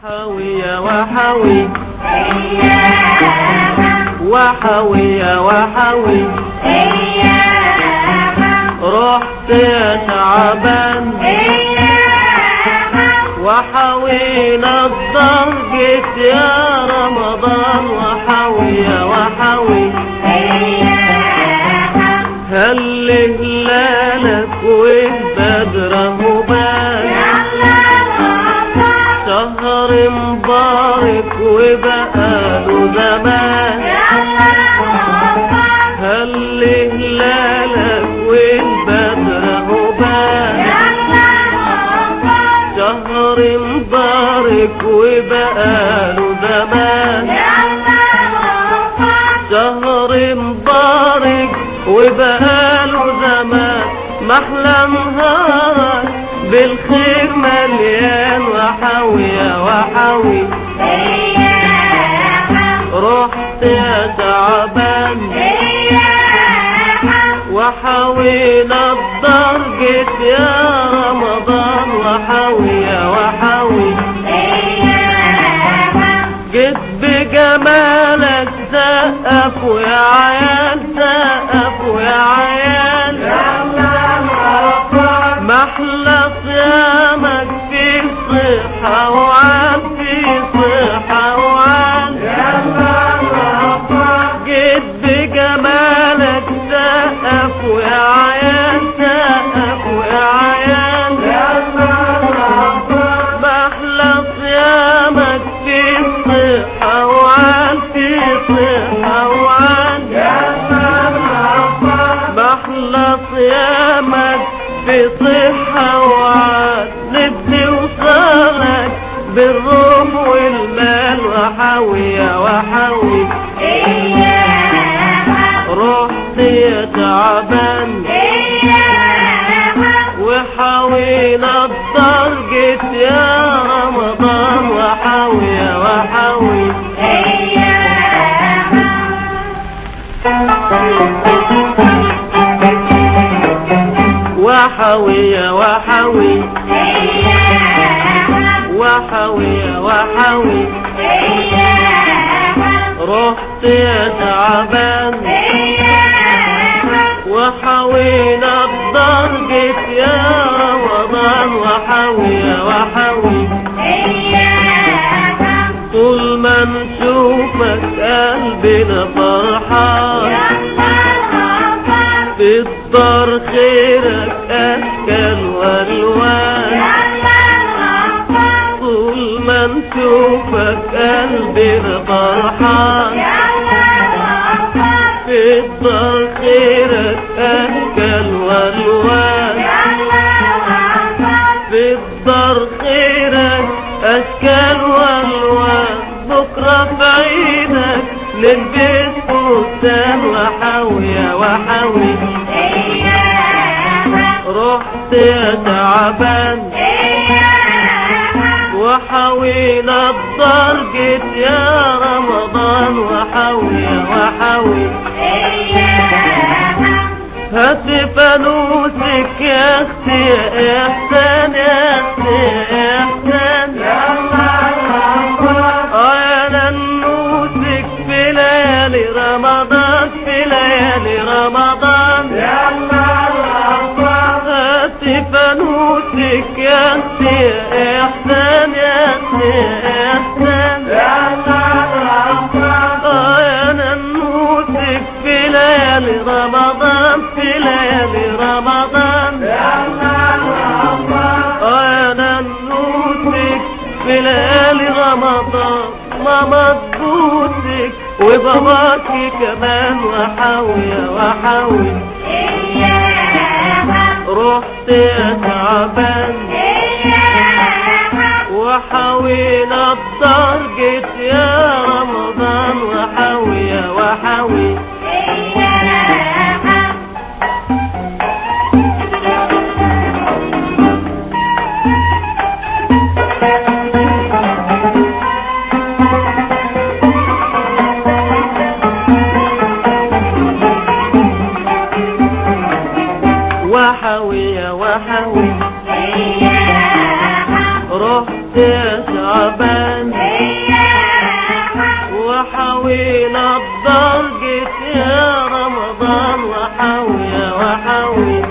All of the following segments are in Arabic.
وحوي يا وحوي وحوي يا وحوي رحت يا تعبان وحوينا الضرجة يا رمضان وحوي يا وحوي هل هلالك والبدر هبان شهر مبارك وبقاله زمان هل هلالك والبدر هبان شهر مبارك وبقاله زمان شهر مبارك وبقاله زمان محلى نهارك بالخير مليان وحوي يا وحوي رحت يا تعبان وحوينا الضرجة يا رمضان وحوي يا وحوي جيت بجمالك سقفوا يا عيال سقفوا يا عيال محلى صيامك في صحة وعال في صحة وعال جيت بجمالك سقفوا يا عيال سقفوا يا عيال محلى صيامك في صحة وعال في صحة وعال محلى صيامك في صحة وعال نبني وصالك بالروح والمال وحوي يا وحوي رحت يا تعبان وحوينا الضرجة يا رمضان وحوي يا وحوي وحوي يا وحوي وحوي يا وحوي رحت يا تعبان وحوينا الضرجة يا رمضان وحوي يا وحوي طول ما نشوفك قلبنا فرحان في الدار خيرك أشكال والوان طول ما نشوفك قلبنا فرحان في الدار خيرك أشكال والوان في الدار خيرك أشكال والوان بكرة في عينك نلبس فستان وحوي يا وحوي رحت يا تعبان وحوينا الضرجة يا رمضان وحوي يا وحوي هات فانوسك يا اختي يا احسان يا اختي يا احسان يا ننوسك في ليالي رمضان في ليالي رمضان هات فانوسك يا اختي يا احسان يا اختي يا احسان يا ننوسك في ليالي رمضان في ليالي رمضان يا ننوسك في ليالي رمضان ماما تبوسك وباباكي كمان وحوي يا وحوي رحت يا تعبان وحوينا الضرجة يا رمضان وحوي يا وحوي وحوي يا وحوي رحت يا شعبان وحاوي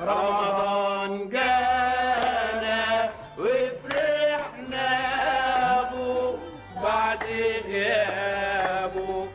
رمضان جانا وفرحنا بو بعد غيابه